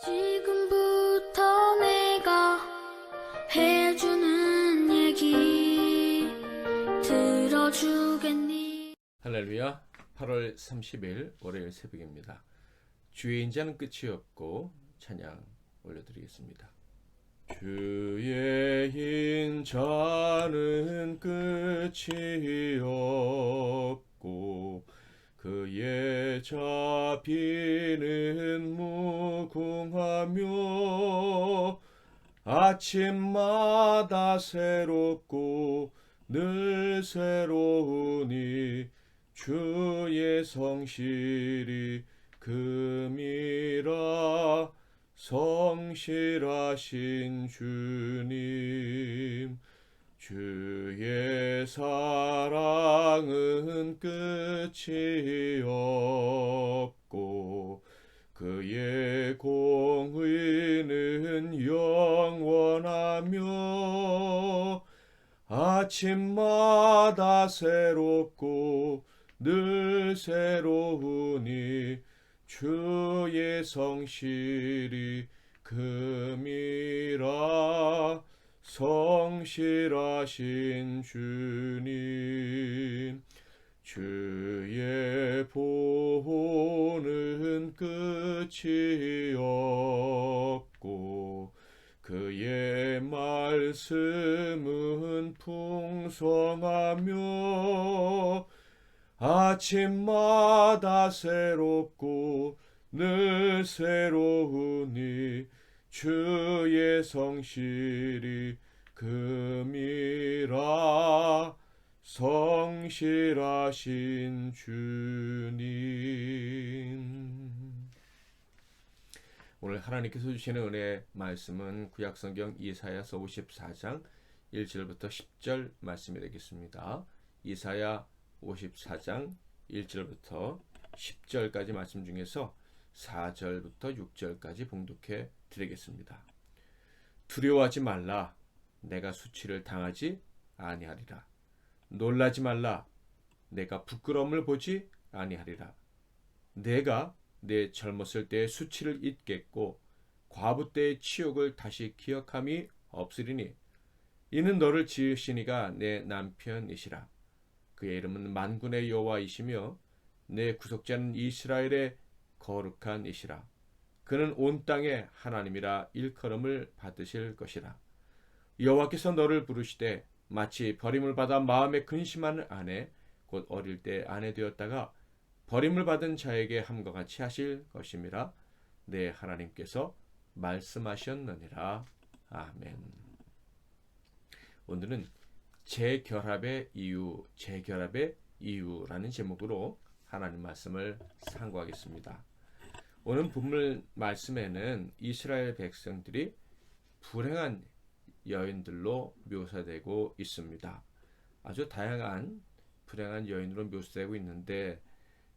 지금부터 내가 해주는 얘기 들어주겠니? 할렐루야. 8월 30일 월요일 새벽입니다. 주의 인자는 끝이 없고 찬양 올려드리겠습니다. 주의 인자는 끝이 없고 그의 자비는 무궁하며 아침마다 새롭고 늘 새로우니 주의 성실이 금이라. 성실하신 주님, 주의 사랑은 끝이 없고 그의 공의는 영원하며 아침마다 새롭고 늘 새로우니 주의 성실이 금이라. 성실하신 주님, 주의 보호는 끝이 없고 그의 말씀은 풍성하며 아침마다 새롭고 늘 새로우니 주의 성실이 금이라. 성실하신 주님. 오늘 하나님께서 주시는 은혜의 말씀은 구약성경 이사야서 54장 1절부터 10절 말씀이 되겠습니다. 이사야 54장 1절부터 10절까지 말씀 중에서 4절부터 6절까지 봉독해 드리겠습니다. 두려워하지 말라. 내가 수치를 당하지 아니하리라. 놀라지 말라. 내가 부끄러움을 보지 아니하리라. 내가 내 젊었을 때의 수치를 잊겠고 과부 때의 치욕을 다시 기억함이 없으리니 이는 너를 지으신 이가 내 남편이시라. 그의 이름은 만군의 여호와이시며 내 구속자는 이스라엘의 거룩한 이시라. 그는 온 땅의 하나님이라 일컬음을 받으실 것이라. 여호와께서 너를 부르시되 마치 버림을 받아 마음에 근심하는 아내 곧 어릴 때 아내 되었다가 버림을 받은 자에게 함과 같이 하실 것임이라. 내 하나님께서 말씀하셨느니라. 아멘. 오늘은 재결합의 이유라는 제목으로 하나님 말씀을 상고하겠습니다. 오늘 본문 말씀에는 이스라엘 백성들이 불행한 여인들로 묘사되고 있습니다. 아주 다양한 불행한 여인으로 묘사되고 있는데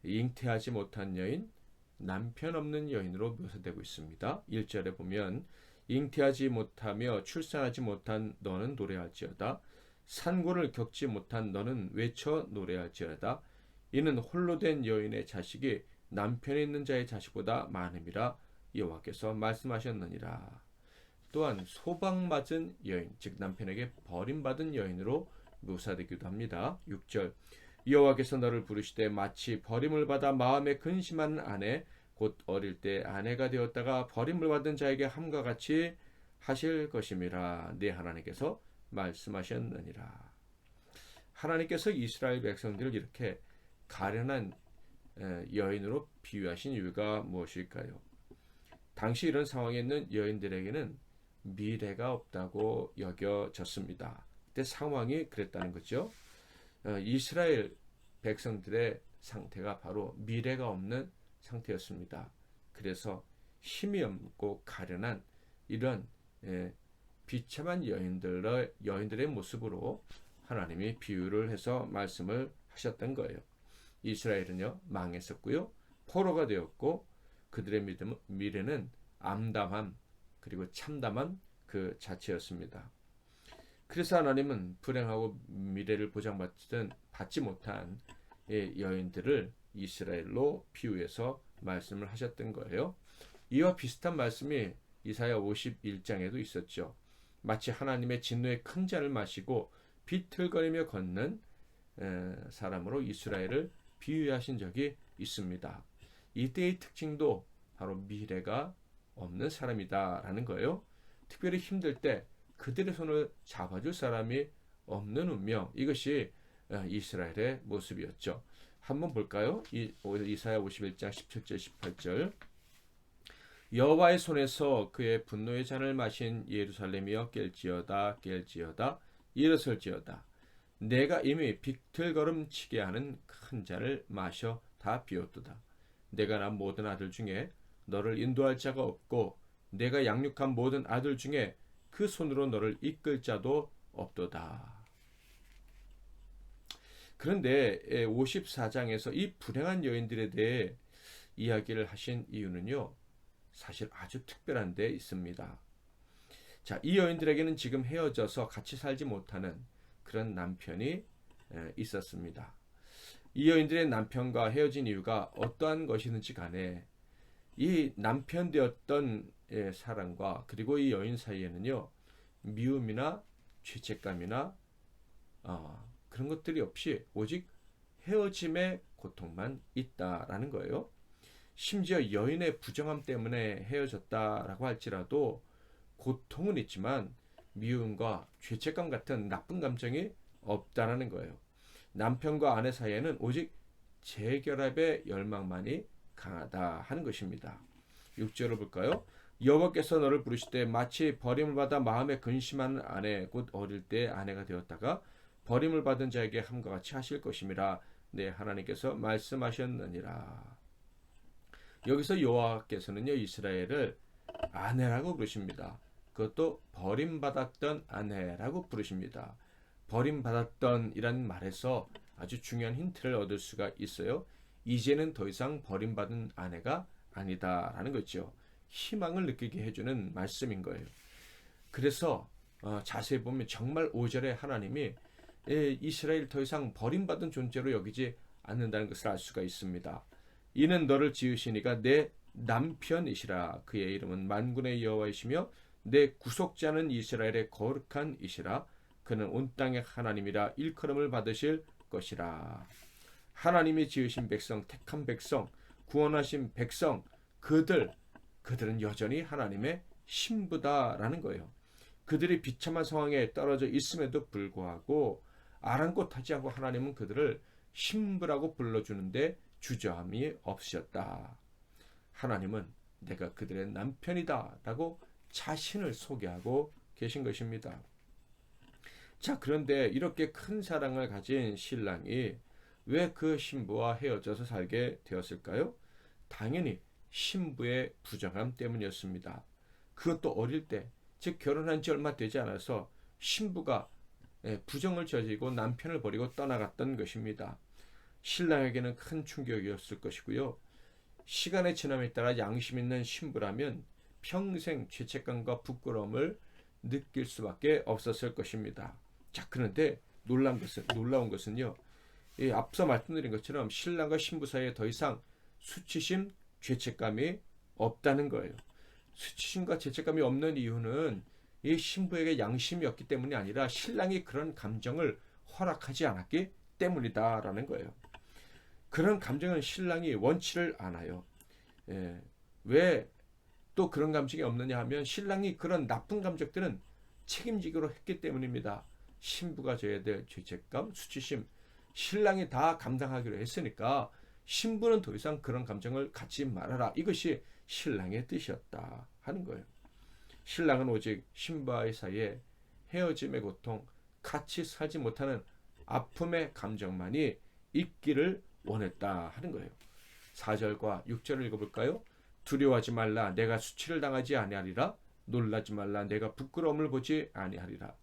잉태하지 못한 여인, 남편 없는 여인으로 묘사되고 있습니다. 1절에 보면 잉태하지 못하며 출산하지 못한 너는 노래할지어다. 산고를 겪지 못한 너는 외쳐 노래할지어다. 이는 홀로 된 여인의 자식이 남편이 있는 자의 자식보다 많음이라. 여호와께서 말씀하셨느니라. 또한 소방맞은 여인, 즉 남편에게 버림받은 여인으로 묘사되기도 합니다. 6절 여호와께서 너를 부르시되 마치 버림을 받아 마음에 근심하는 아내 곧 어릴 때 아내가 되었다가 버림을 받은 자에게 함과 같이 하실 것임이라. 네 하나님께서 말씀하셨느니라. 하나님께서 이스라엘 백성들을 이렇게 가련한 여인으로 비유하신 이유가 무엇일까요? 당시 이런 상황에 있는 여인들에게는 미래가 없다고 여겨졌습니다. 그때 상황이 그랬다는 거죠. 이스라엘 백성들의 상태가 바로 미래가 없는 상태였습니다. 그래서 힘이 없고 가련한 이런 비참한 여인들의 모습으로 하나님이 비유를 해서 말씀을 하셨던 거예요. 이스라엘은요 망했었고요, 포로가 되었고 그들의 미래는 암담함 그리고 참담한 그 자체였습니다. 그래서 하나님은 불행하고 미래를 보장받지 못한 여인들을 이스라엘로 비유해서 말씀을 하셨던 거예요. 이와 비슷한 말씀이 이사야 51장에도 있었죠. 마치 하나님의 진노의 큰 잔을 마시고 비틀거리며 걷는 사람으로 이스라엘을 비유하신 적이 있습니다. 이때의 특징도 바로 미래가 없는 사람이다라는 거예요. 특별히 힘들 때 그들의 손을 잡아줄 사람이 없는 운명, 이것이 이스라엘의 모습이었죠. 한번 볼까요? 이사야 51장 17절 18절. 여호와의 손에서 그의 분노의 잔을 마신 예루살렘이여 깰지어다 일어설지어다. 내가 이미 비틀거름치게 하는 큰 잔을 마셔 다 비웠도다. 내가 낳은 모든 아들 중에 너를 인도할 자가 없고 내가 양육한 모든 아들 중에 그 손으로 너를 이끌 자도 없도다. 그런데 54장에서 이 불행한 여인들에 대해 이야기를 하신 이유는요, 사실 아주 특별한 데 있습니다. 자, 이 여인들에게는 지금 헤어져서 같이 살지 못하는 그런 남편이 있었습니다. 이 여인들의 남편과 헤어진 이유가 어떠한 것이든지 간에 이 남편 되었던 사랑과 그리고 이 여인 사이에는요, 미움이나 죄책감이나 그런 것들이 없이 오직 헤어짐의 고통만 있다라는 거예요. 심지어 여인의 부정함 때문에 헤어졌다라고 할지라도 고통은 있지만 미움과 죄책감 같은 나쁜 감정이 없다라는 거예요. 남편과 아내 사이에는 오직 재결합의 열망만이 강하다 하는 것입니다. 6절을 볼까요? 여호와께서 너를 부르시되 마치 버림을 받아 마음에 근심하는 아내 곧 어릴 때 아내가 되었다가 버림을 받은 자에게 함과 같이 하실 것임이라 내 하나님께서 말씀하셨느니라. 여기서 여호와께서는요, 이스라엘을 아내라고 부르십니다. 그것도 버림받았던 아내라고 부르십니다. 버림받았던 이란 말에서 아주 중요한 힌트를 얻을 수가 있어요. 이제는 더 이상 버림받은 아내가 아니다라는 거죠. 희망을 느끼게 해주는 말씀인 거예요. 그래서 자세히 보면 정말 5절에 하나님이 이스라엘 더 이상 버림받은 존재로 여기지 않는다는 것을 알 수가 있습니다. 이는 너를 지으시니가 내 남편이시라. 그의 이름은 만군의 여호와이시며 내 구속자는 이스라엘의 거룩한 이시라. 그는 온 땅의 하나님이라 일컬음을 받으실 것이라. 하나님이 지으신 백성, 택한 백성, 구원하신 백성, 그들은 여전히 하나님의 신부다라는 거예요. 그들이 비참한 상황에 떨어져 있음에도 불구하고 아랑곳하지 않고 하나님은 그들을 신부라고 불러주는데 주저함이 없으셨다. 하나님은 내가 그들의 남편이다 라고 자신을 소개하고 계신 것입니다. 자, 그런데 이렇게 큰 사랑을 가진 신랑이 왜 그 신부와 헤어져서 살게 되었을까요? 당연히 신부의 부정함 때문이었습니다. 그것도 어릴 때, 즉 결혼한 지 얼마 되지 않아서 신부가 부정을 저지르고 남편을 버리고 떠나갔던 것입니다. 신랑에게는 큰 충격이었을 것이고요. 시간의 지남에 따라 양심 있는 신부라면 평생 죄책감과 부끄러움을 느낄 수밖에 없었을 것입니다. 자, 그런데 놀라운 것은요, 앞서 말씀드린 것처럼 신랑과 신부 사이에 더 이상 수치심, 죄책감이 없다는 거예요. 수치심과 죄책감이 없는 이유는 이 신부에게 양심이 없기 때문이 아니라 신랑이 그런 감정을 허락하지 않았기 때문이다라는 거예요. 그런 감정은 신랑이 원치를 않아요. 왜 또 그런 감정이 없느냐 하면 신랑이 그런 나쁜 감정들은 책임지기로 했기 때문입니다. 신부가 져야 될 죄책감, 수치심, 신랑이 다 감당하기로 했으니까 신부는 더 이상 그런 감정을 갖지 말아라. 이것이 신랑의 뜻이었다 하는 거예요. 신랑은 오직 신부와의 사이에 헤어짐의 고통, 같이 살지 못하는 아픔의 감정만이 있기를 원했다 하는 거예요. 4절과 6절을 읽어볼까요? 두려워하지 말라. 내가 수치를 당하지 아니하리라. 놀라지 말라. 내가 부끄러움을 보지 아니하리라.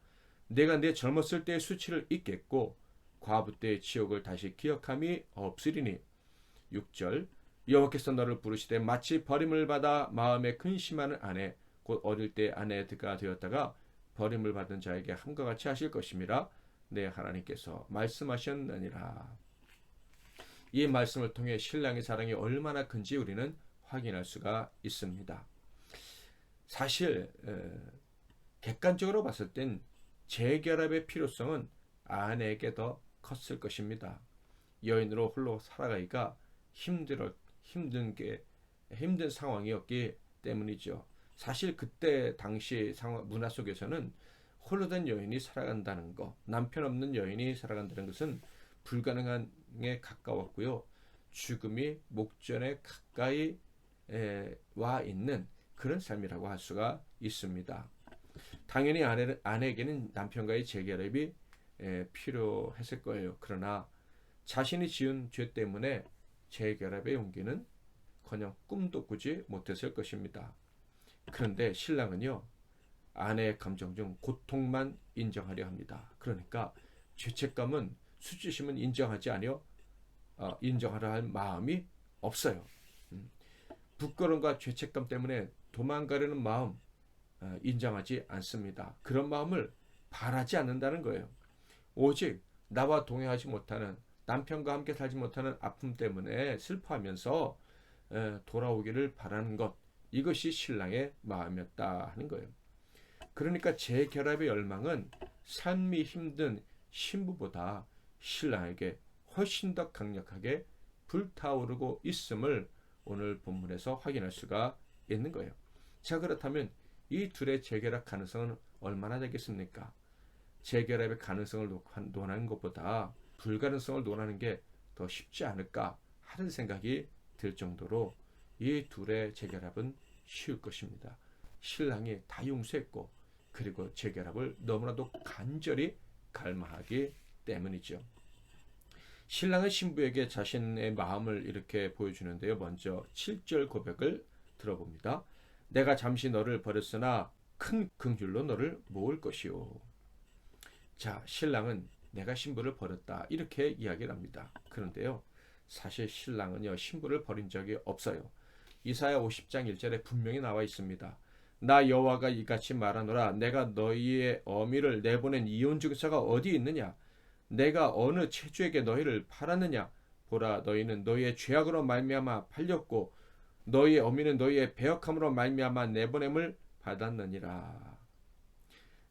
내가 내 젊었을 때의 수치를 잊겠고 과부 때의 지옥을 다시 기억함이 없으리니. 6절 여호와께서 너를 부르시되 마치 버림을 받아 마음에 근심하는 아내 곧 어릴 때 아내가 되었다가 버림을 받은 자에게 함과 같이 하실 것임이라 내 하나님께서 말씀하셨느니라. 이 말씀을 통해 신랑의 사랑이 얼마나 큰지 우리는 확인할 수가 있습니다. 사실 객관적으로 봤을 땐 재결합의 필요성은 아내에게 더 컸을 것입니다. 여인으로 홀로 살아가기가 힘든 상황이었기 때문이죠. 사실 그때 당시 문화 속에서는 홀로 된 여인이 살아간다는 것, 남편 없는 여인이 살아간다는 것은 불가능함에 가까웠고요. 죽음이 목전에 가까이 와 있는 그런 삶이라고 할 수가 있습니다. 당연히 아내에게는 남편과의 재결합이 필요했을 거예요. 그러나 자신이 지은 죄 때문에 재결합의 용기는 커녕 꿈도 꾸지 못했을 것입니다. 그런데 신랑은요, 아내의 감정 중 고통만 인정하려 합니다. 그러니까 죄책감은, 수치심은 인정하려 할 마음이 없어요. 부끄러움과 죄책감 때문에 도망가려는 마음 인정하지 않습니다. 그런 마음을 바라지 않는다는 거예요. 오직 나와 동행하지 못하는, 남편과 함께 살지 못하는 아픔 때문에 슬퍼하면서 돌아오기를 바라는 것, 이것이 신랑의 마음이었다 하는 거예요. 그러니까 재결합의 열망은 삶이 힘든 신부보다 신랑에게 훨씬 더 강력하게 불타오르고 있음을 오늘 본문에서 확인할 수가 있는 거예요. 자, 그렇다면 이 둘의 재결합 가능성은 얼마나 되겠습니까? 재결합의 가능성을 논하는 것보다 불가능성을 논하는 게 더 쉽지 않을까 하는 생각이 들 정도로 이 둘의 재결합은 쉬울 것입니다. 신랑이 다 용서했고, 그리고 재결합을 너무나도 간절히 갈망하기 때문이죠. 신랑은 신부에게 자신의 마음을 이렇게 보여주는데요. 먼저 7절 고백을 들어봅니다. 내가 잠시 너를 버렸으나 큰 긍휼로 너를 모을 것이요. 자, 신랑은 내가 신부를 버렸다, 이렇게 이야기를 합니다. 그런데요, 사실 신랑은요, 신부를 버린 적이 없어요. 이사야 50장 1절에 분명히 나와 있습니다. 나 여호와가 이같이 말하노라. 내가 너희의 어미를 내보낸 이혼 증서가 어디 있느냐? 내가 어느 체주에게 너희를 팔았느냐? 보라, 너희는 너희의 죄악으로 말미암아 팔렸고 너희의 어미는 너희의 배역함으로 말미암아 내보냄을 받았느니라.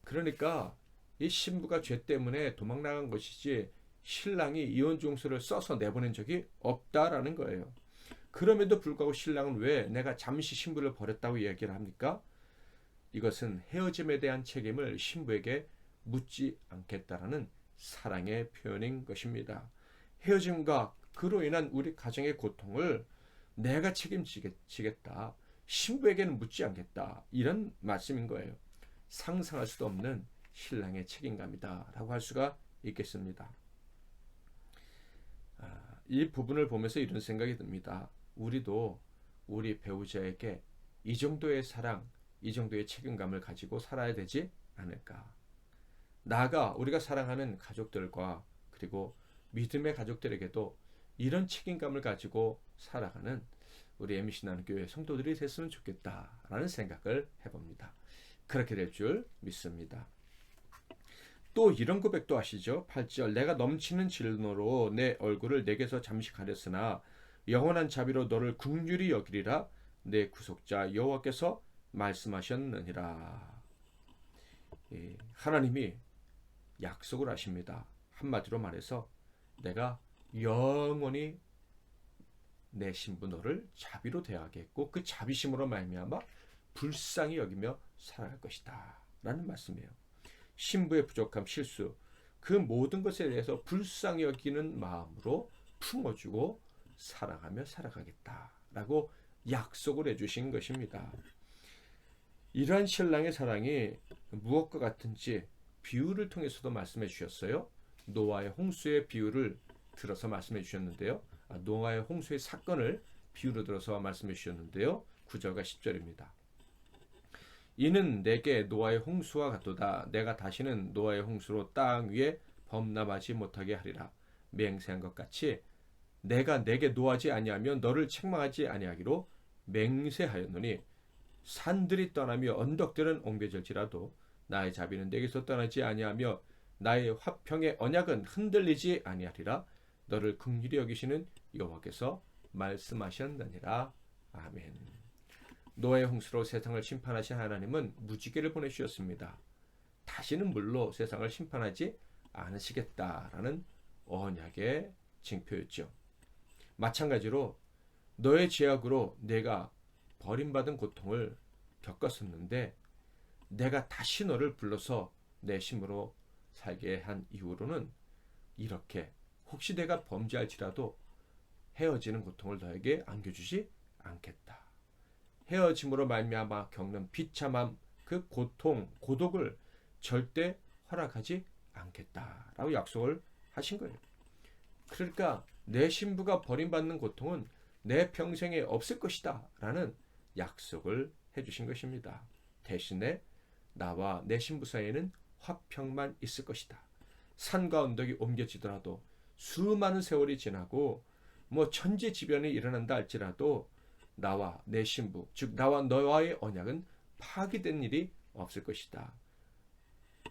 그러니까 이 신부가 죄 때문에 도망나간 것이지 신랑이 이혼 증서를 써서 내보낸 적이 없다라는 거예요. 그럼에도 불구하고 신랑은 왜 내가 잠시 신부를 버렸다고 얘기를 합니까? 이것은 헤어짐에 대한 책임을 신부에게 묻지 않겠다라는 사랑의 표현인 것입니다. 헤어짐과 그로 인한 우리 가정의 고통을 내가 책임지겠다, 신부에게는 묻지 않겠다, 이런 말씀인 거예요. 상상할 수도 없는 신랑의 책임감이다 라고 할 수가 있겠습니다. 이 부분을 보면서 이런 생각이 듭니다. 우리도 우리 배우자에게 이 정도의 사랑, 이 정도의 책임감을 가지고 살아야 되지 않을까. 나아가 우리가 사랑하는 가족들과 그리고 믿음의 가족들에게도 이런 책임감을 가지고 살아가는 우리 MC 나눔 교회 성도들이 됐으면 좋겠다라는 생각을 해봅니다. 그렇게 될 줄 믿습니다. 또 이런 고백도 아시죠? 8절 내가 넘치는 진노로 내 얼굴을 내게서 잠시 가렸으나 영원한 자비로 너를 긍휼히 여기리라. 내 구속자 여호와께서 말씀하셨느니라. 하나님이 약속을 하십니다. 한마디로 말해서 내가 영원히 내 신부 너를 자비로 대하겠고 그 자비심으로 말미암아 불쌍히 여기며 살아갈 것이다 라는 말씀이에요. 신부의 부족함, 실수, 그 모든 것에 대해서 불쌍히 여기는 마음으로 품어주고 사랑하며 살아가겠다라고 약속을 해주신 것입니다. 이러한 신랑의 사랑이 무엇과 같은지 비유를 통해서도 말씀해 주셨어요. 노아의 홍수의 비유를 들어서 말씀해 주셨는데요. 노아의 홍수의 사건을 비유로 들어서 말씀해 주셨는데요. 9절과 10절입니다. 이는 내게 노아의 홍수와 같도다. 내가 다시는 노아의 홍수로 땅 위에 범람하지 못하게 하리라. 맹세한 것 같이 내가 내게 노하지 아니하며 너를 책망하지 아니하기로 맹세하였노니 산들이 떠나며 언덕들은 옮겨질지라도 나의 자비는 내게서 떠나지 아니하며 나의 화평의 언약은 흔들리지 아니하리라. 너를 긍휼히 여기시는 여호와께서 말씀하셨느니라. 아멘. 노아의 홍수로 세상을 심판하신 하나님은 무지개를 보내주셨습니다. 다시는 물로 세상을 심판하지 않으시겠다라는 언약의 징표였죠. 마찬가지로 너의 죄악으로 내가 버림받은 고통을 겪었었는데 내가 다시 너를 불러서 내 힘으로 살게 한 이후로는 이렇게 혹시 내가 범죄할지라도 헤어지는 고통을 너에게 안겨주지 않겠다. 헤어짐으로 말미암아 겪는 비참함, 그 고통, 고독을 절대 허락하지 않겠다라고 약속을 하신 거예요. 그러니까 내 신부가 버림받는 고통은 내 평생에 없을 것이다 라는 약속을 해주신 것입니다. 대신에 나와 내 신부 사이에는 화평만 있을 것이다. 산과 언덕이 옮겨지더라도 수많은 세월이 지나고 천지지변이 일어난다 할지라도 나와 내 신부, 즉 나와 너와의 언약은 파기된 일이 없을 것이다.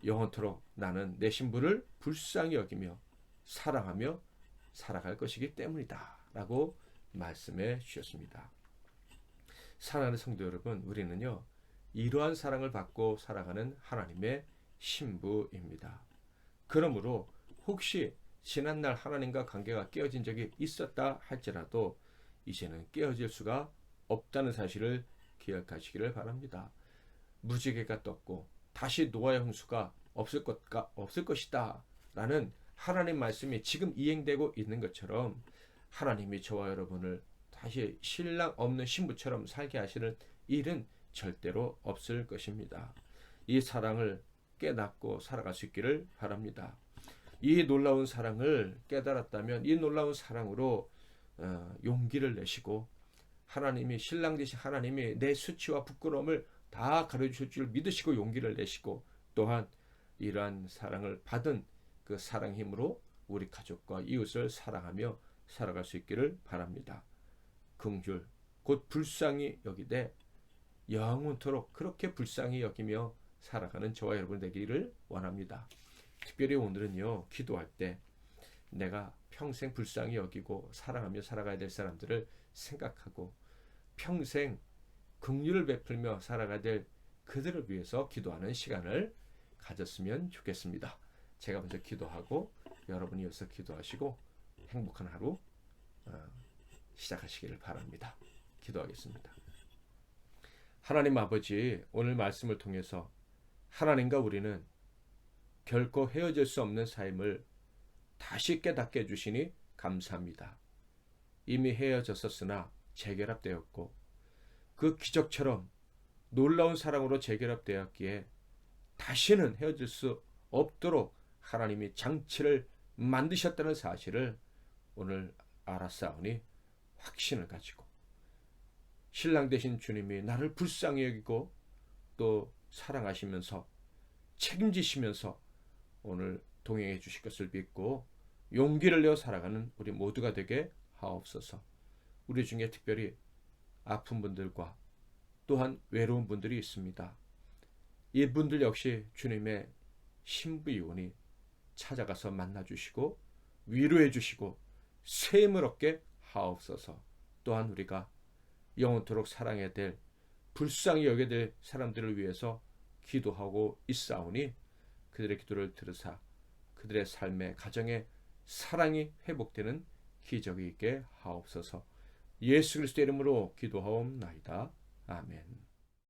영원토록 나는 내 신부를 불쌍히 여기며 사랑하며 살아갈 것이기 때문이다 라고 말씀해 주셨습니다. 사랑하는 성도 여러분, 우리는요 이러한 사랑을 받고 살아가는 하나님의 신부입니다. 그러므로 혹시 지난날 하나님과 관계가 깨어진 적이 있었다 할지라도 이제는 깨어질 수가 없다는 사실을 기억하시기를 바랍니다. 무지개가 떴고 다시 노아의 홍수가 없을 것이다 라는 하나님 말씀이 지금 이행되고 있는 것처럼 하나님이 저와 여러분을 다시 신랑 없는 신부처럼 살게 하시는 일은 절대로 없을 것입니다. 이 사랑을 깨닫고 살아갈 수 있기를 바랍니다. 이 놀라운 사랑을 깨달았다면 이 놀라운 사랑으로 용기를 내시고 하나님이 신랑 되신 하나님이 내 수치와 부끄러움을 다 가려주실 줄 믿으시고 용기를 내시고 또한 이러한 사랑을 받은 그 사랑 힘으로 우리 가족과 이웃을 사랑하며 살아갈 수 있기를 바랍니다. 긍휼 곧 불쌍히 여기되 영원토록 그렇게 불쌍히 여기며 살아가는 저와 여러분 되기를 원합니다. 특별히 오늘은요 기도할 때 내가 평생 불쌍히 여기고 사랑하며 살아가야 될 사람들을 생각하고 평생 긍휼을 베풀며 살아가야 될 그들을 위해서 기도하는 시간을 가졌으면 좋겠습니다. 제가 먼저 기도하고 여러분이 이어서 기도하시고 행복한 하루 시작하시기를 바랍니다. 기도하겠습니다. 하나님 아버지, 오늘 말씀을 통해서 하나님과 우리는 결코 헤어질 수 없는 삶을 다시 깨닫게 해주시니 감사합니다. 이미 헤어졌었으나 재결합되었고 그 기적처럼 놀라운 사랑으로 재결합되었기에 다시는 헤어질 수 없도록 하나님이 장치를 만드셨다는 사실을 오늘 알았사오니 확신을 가지고 신랑 되신 주님이 나를 불쌍히 여기고 또 사랑하시면서 책임지시면서 오늘 동행해 주실 것을 믿고 용기를 내어 살아가는 우리 모두가 되게 하옵소서. 우리 중에 특별히 아픈 분들과 또한 외로운 분들이 있습니다. 이분들 역시 주님의 신부이오니 찾아가서 만나주시고 위로해 주시고 셈을 얻게 하옵소서. 또한 우리가 영원토록 사랑해야 될 불쌍히 여겨야 될 사람들을 위해서 기도하고 있사오니 그들의 기도를 들으사 그들의 삶의 가정의 사랑이 회복되는 기적이 있게 하옵소서. 예수 그리스도의 이름으로 기도하옵나이다. 아멘.